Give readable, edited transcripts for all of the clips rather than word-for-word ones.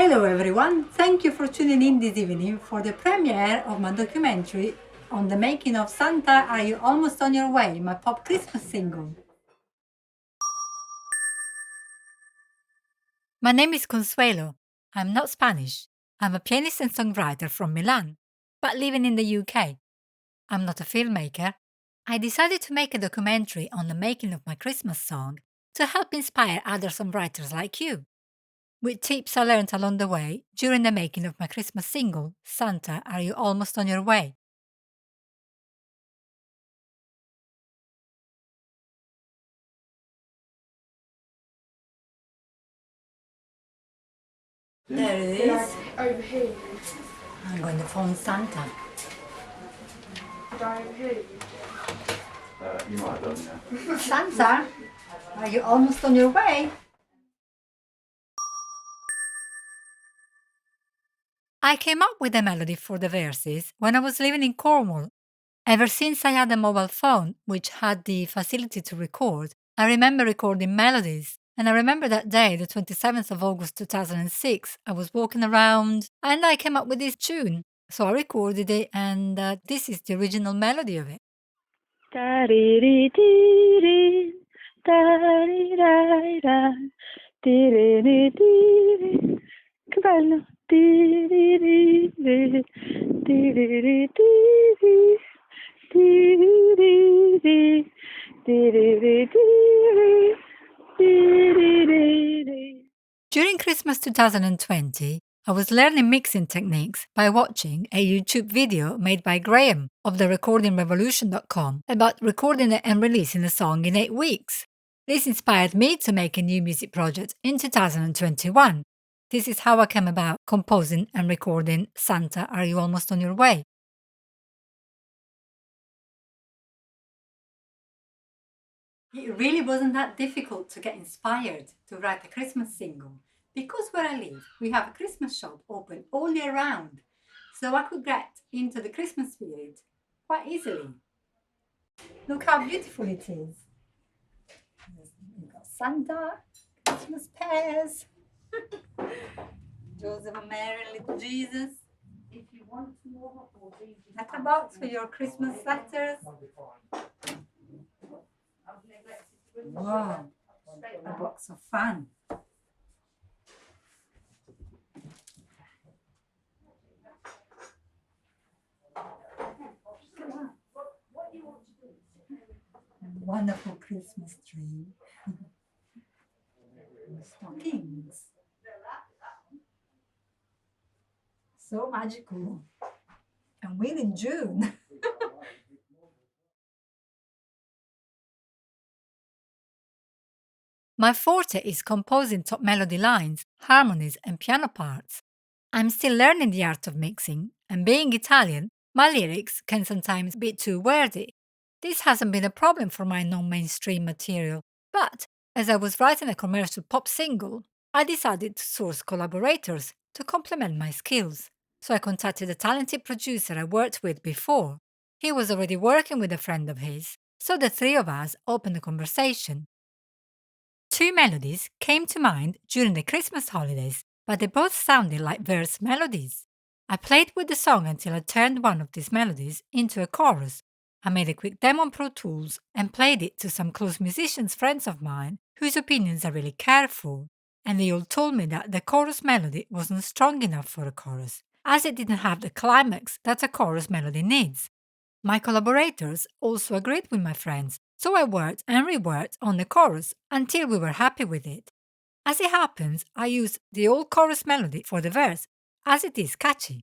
Hello everyone, thank you for tuning in this evening for the premiere of my documentary on the making of Santa Are You Almost On Your Way, my pop Christmas single. My name is Consuelo. I'm not Spanish. I'm a pianist and songwriter from Milan, but living in the UK. I'm not a filmmaker. I decided to make a documentary on the making of my Christmas song to help inspire other songwriters like you, with tips I learned along the way during the making of my Christmas single, Santa Are You Almost On Your Way? There it is. Over here. I'm going to phone Santa. Did I overhear you? You might have done, yeah. Santa, are you almost on your way? I came up with the melody for the verses when I was living in Cornwall. Ever since I had a mobile phone which had the facility to record, I remember recording melodies. And I remember that day, the 27th of August 2006, I was walking around and I came up with this tune. So I recorded it, and this is the original melody of it. Da-dee-dee-dee-dee, da-dee-da-da, dee-dee-dee-dee-dee. Che bello! Dee-dee-dee-dee, dee-dee-dee-dee-dee, dee-dee-dee-dee, dee-dee-dee-dee-dee, dee-dee-dee-dee. During Christmas 2020, I was learning mixing techniques by watching a YouTube video made by Graham of the recordingrevolution.com about recording and releasing a song in 8 weeks. This inspired me to make a new music project in 2021. This is how I came about composing and recording Santa Are You Almost On Your Way? It really wasn't that difficult to get inspired to write a Christmas single, because where I live, we have a Christmas shop open all year round, so I could get into the Christmas spirit quite easily. Look how beautiful it is. We've got Santa, Christmas pears, Joseph and Mary, little Jesus. If you want more, letterbox for your Christmas letters. Wow, a box of fun. Wonderful Christmas tree. Stockings. So magical. And we're in June. My forte is composing top melody lines, harmonies, and piano parts. I'm still learning the art of mixing, and being Italian, my lyrics can sometimes be too wordy. This hasn't been a problem for my non mainstream material, but as I was writing a commercial pop single, I decided to source collaborators to complement my skills. So I contacted a talented producer I worked with before. He was already working with a friend of his, so the three of us opened a conversation. Two melodies came to mind during the Christmas holidays, but they both sounded like verse melodies. I played with the song until I turned one of these melodies into a chorus. I made a quick demo on Pro Tools and played it to some close musicians friends of mine whose opinions I really care for, and they all told me that the chorus melody wasn't strong enough for a chorus, as it didn't have the climax that a chorus melody needs. My collaborators also agreed with my friends, so I worked and reworked on the chorus until we were happy with it. As it happens, I used the old chorus melody for the verse, as it is catchy.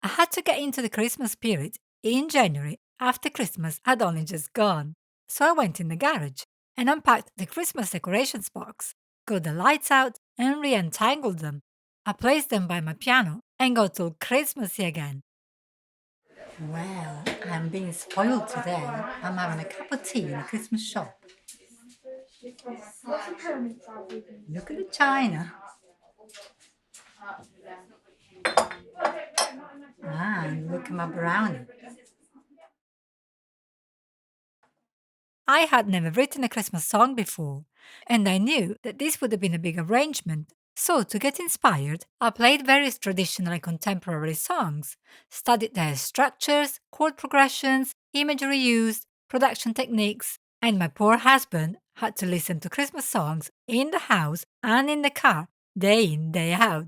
I had to get into the Christmas spirit in January after Christmas had only just gone, so I went in the garage and unpacked the Christmas decorations box, got the lights out and re-entangled them. I placed them by my piano and got all Christmassy again. Well, I'm being spoiled today. I'm having a cup of tea in a Christmas shop. What's the pyramid size even? Look at the china. And look at my brownie. I had never written a Christmas song before, and I knew that this would have been a big arrangement, So, to get inspired, I played various traditional and contemporary songs, studied their structures, chord progressions, imagery used, production techniques, and my poor husband had to listen to Christmas songs in the house and in the car, day in, day out.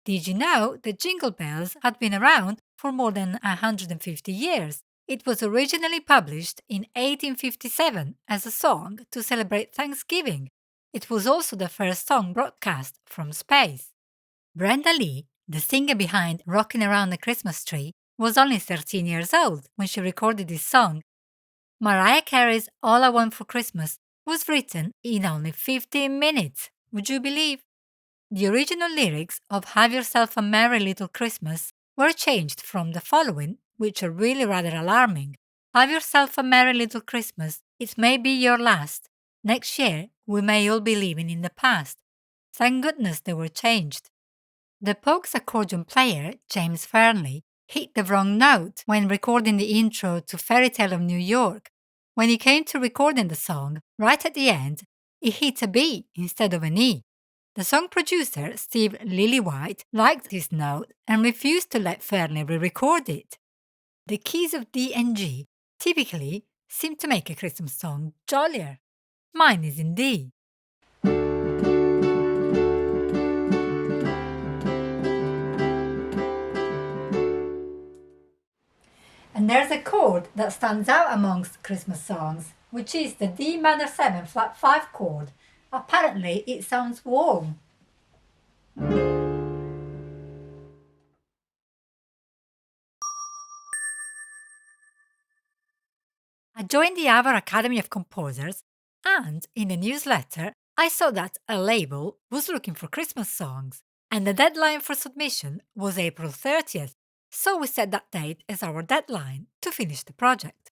Did you know that Jingle Bells had been around for more than 150 years? It was originally published in 1857 as a song to celebrate Thanksgiving. It was also the first song broadcast from space. Brenda Lee, the singer behind Rockin' Around the Christmas Tree, was only 13 years old when she recorded this song. Mariah Carey's All I Want for Christmas was written in only 15 minutes. Would you believe? The original lyrics of Have Yourself a Merry Little Christmas were changed from the following, which are really rather alarming. Have yourself a merry little Christmas, it may be your last. Next year, we may all be living in the past. Thank goodness they were changed. The Pogues accordion player, James Fearnley, hit the wrong note when recording the intro to Fairy Tale of New York. When he came to recording the song, right at the end, he hit a B instead of an E. The song producer, Steve Lillywhite, liked this note and refused to let Fearnley re-record it. The keys of D and G typically seem to make a Christmas song jollier. Mine is in D. And there's a chord that stands out amongst Christmas songs, which is the D minor 7 flat 5 chord. Apparently, it sounds warm. I joined the Avon Academy of Composers, and in the newsletter, I saw that a label was looking for Christmas songs, and the deadline for submission was April 30th, so we set that date as our deadline to finish the project.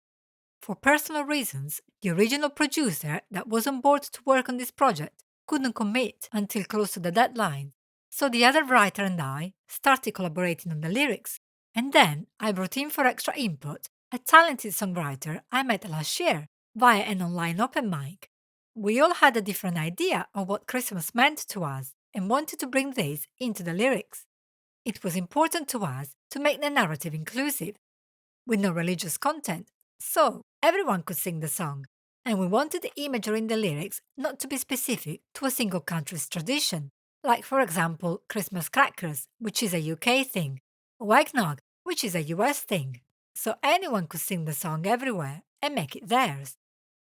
For personal reasons, the original producer that was on board to work on this project couldn't commit until close to the deadline, so the other writer and I started collaborating on the lyrics, and then I brought in for extra input a talented songwriter I met last year via an online open mic. We all had a different idea of what Christmas meant to us and wanted to bring this into the lyrics. It was important to us to make the narrative inclusive, with no religious content, so everyone could sing the song, and we wanted the imagery in the lyrics not to be specific to a single country's tradition, like for example Christmas crackers, which is a UK thing, or eggnog, which is a US thing, so anyone could sing the song everywhere and make it theirs.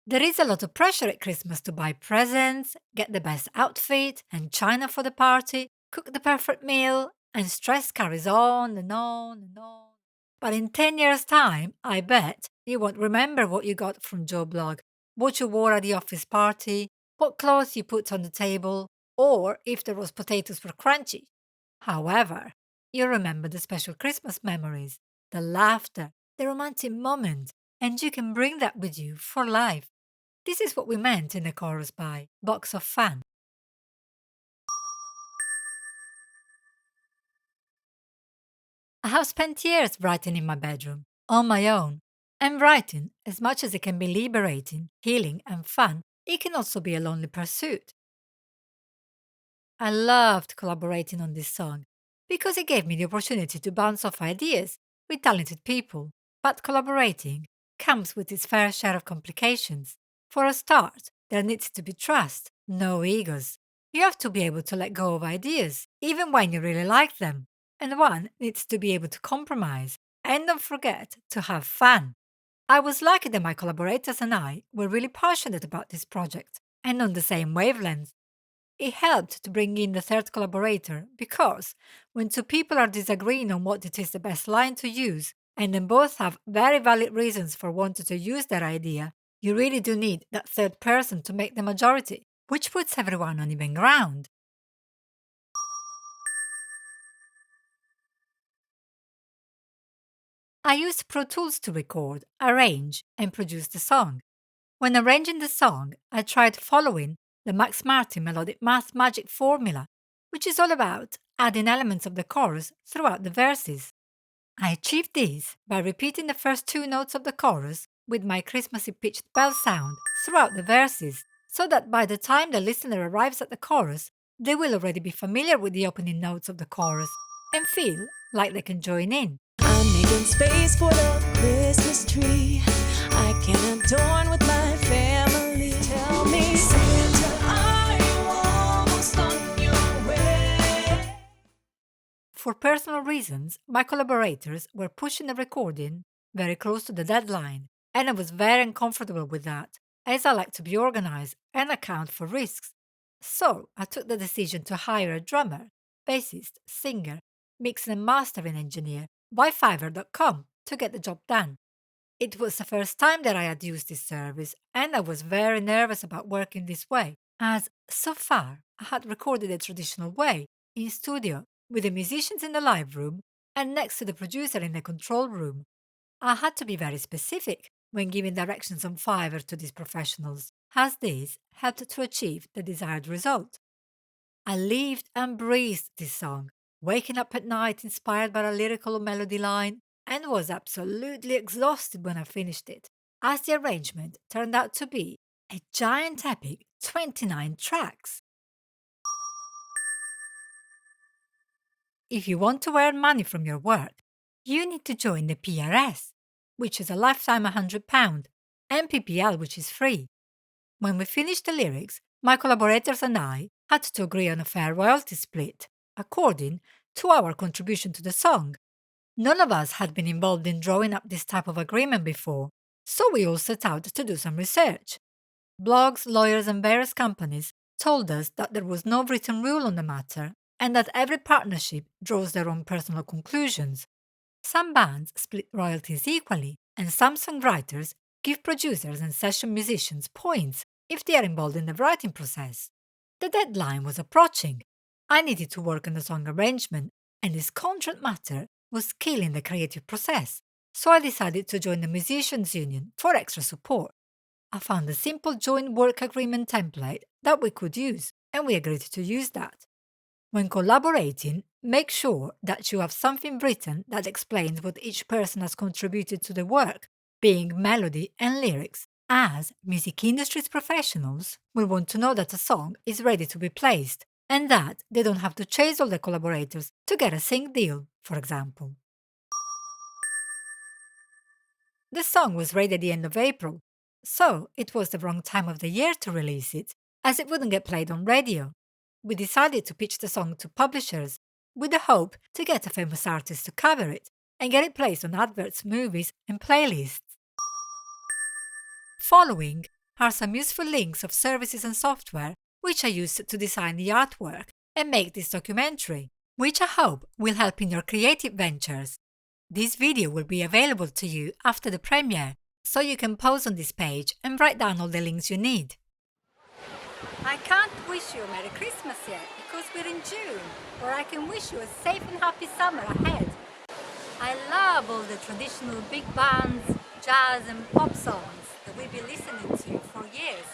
There is a lot of pressure at Christmas to buy presents, get the best outfit and china for the party, cook the perfect meal, and stress carries on and on and on. But in 10 years' time, I bet you won't remember what you got from Joe Blog, what you wore at the office party, what clothes you put on the table, or if the roast potatoes were crunchy. However, you remember the special Christmas memories, the laughter, the romantic moment, and you can bring that with you for life. This is what we meant in the chorus by Box of Fun. I have spent years writing in my bedroom, on my own, and writing, as much as it can be liberating, healing, and fun, it can also be a lonely pursuit. I loved collaborating on this song because it gave me the opportunity to bounce off ideas with talented people, but collaborating comes with its fair share of complications. For a start, there needs to be trust, no egos. You have to be able to let go of ideas, even when you really like them. And one needs to be able to compromise. And don't forget to have fun. I was lucky that my collaborators and I were really passionate about this project and on the same wavelength. It helped to bring in the third collaborator because when two people are disagreeing on what it is the best line to use, and then both have very valid reasons for wanting to use that idea, you really do need that third person to make the majority, which puts everyone on even ground. I used Pro Tools to record, arrange, and produce the song. When arranging the song, I tried following the Max Martin melodic math magic formula, which is all about adding elements of the chorus throughout the verses. I achieved this by repeating the first two notes of the chorus with my Christmassy pitched bell sound throughout the verses, so that by the time the listener arrives at the chorus, they will already be familiar with the opening notes of the chorus and feel like they can join in. I'm making space for the Christmas tree. I can adorn with my family. Tell me, Santa, are you almost on your way? For personal reasons, my collaborators were pushing the recording very close to the deadline, and I was very uncomfortable with that, as I like to be organized and account for risks. So I took the decision to hire a drummer, bassist, singer, mixing and mastering engineer by Fiverr.com to get the job done. It was the first time that I had used this service, and I was very nervous about working this way, as so far I had recorded the traditional way, in studio, with the musicians in the live room and next to the producer in the control room. I had to be very specific when giving directions on Fiverr to these professionals, as this helped to achieve the desired result. I lived and breathed this song, waking up at night inspired by a lyrical or melody line, and was absolutely exhausted when I finished it, as the arrangement turned out to be a giant epic 29 tracks. If you want to earn money from your work, you need to join the PRS, which is a lifetime £100, and PPL, which is free. When we finished the lyrics, my collaborators and I had to agree on a fair royalty split, according to our contribution to the song. None of us had been involved in drawing up this type of agreement before, so we all set out to do some research. Blogs, lawyers, and various companies told us that there was no written rule on the matter and that every partnership draws their own personal conclusions. Some bands split royalties equally, and some songwriters give producers and session musicians points if they are involved in the writing process. The deadline was approaching. I needed to work on the song arrangement, and this contract matter was killing the creative process, so I decided to join the musicians' union for extra support. I found a simple joint work agreement template that we could use, and we agreed to use that. When collaborating, make sure that you have something written that explains what each person has contributed to the work, being melody and lyrics, as music industry's professionals will want to know that a song is ready to be placed, and that they don't have to chase all the collaborators to get a sync deal, for example. The song was ready at the end of April, so it was the wrong time of the year to release it, as it wouldn't get played on radio. We decided to pitch the song to publishers, with the hope to get a famous artist to cover it and get it placed on adverts, movies, and playlists. Following are some useful links of services and software which I used to design the artwork and make this documentary, which I hope will help in your creative ventures. This video will be available to you after the premiere, so you can pause on this page and write down all the links you need. I can't wish you a Merry Christmas yet because we're in June, or I can wish you a safe and happy summer ahead. I love all the traditional big bands, jazz and pop songs that we've been listening to for years,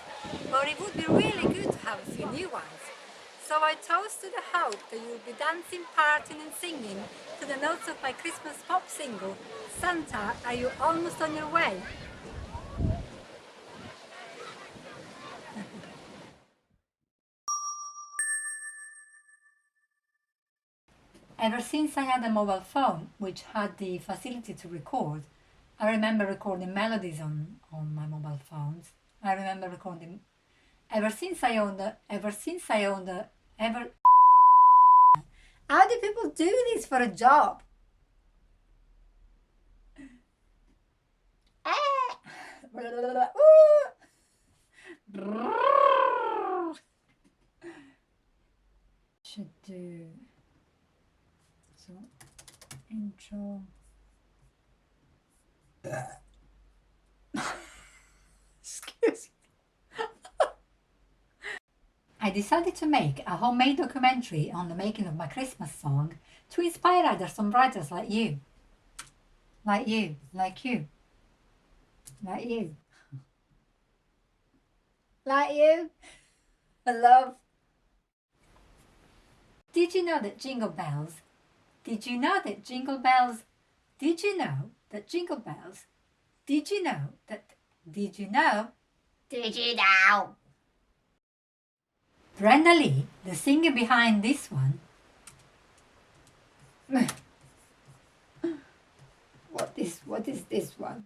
but it would be really good to have a few new ones. So I toast to the hope that you'll be dancing, partying and singing to the notes of my Christmas pop single, Santa, Are You Almost on Your Way? Ever since I had a mobile phone which had the facility to record, I remember recording melodies on my mobile phones. I remember recording. How do people do this for a job? Should do so intro. Excuse me. I decided to make a homemade documentary on the making of my Christmas song to inspire other songwriters like you. Like you. Like you. Like you. Like you. I love. Did you know that jingle bells? Did you know that jingle bells? Did you know that jingle bells? Did you know that? Did you know? Did you know? Brenda Lee, the singer behind this one. What is this one?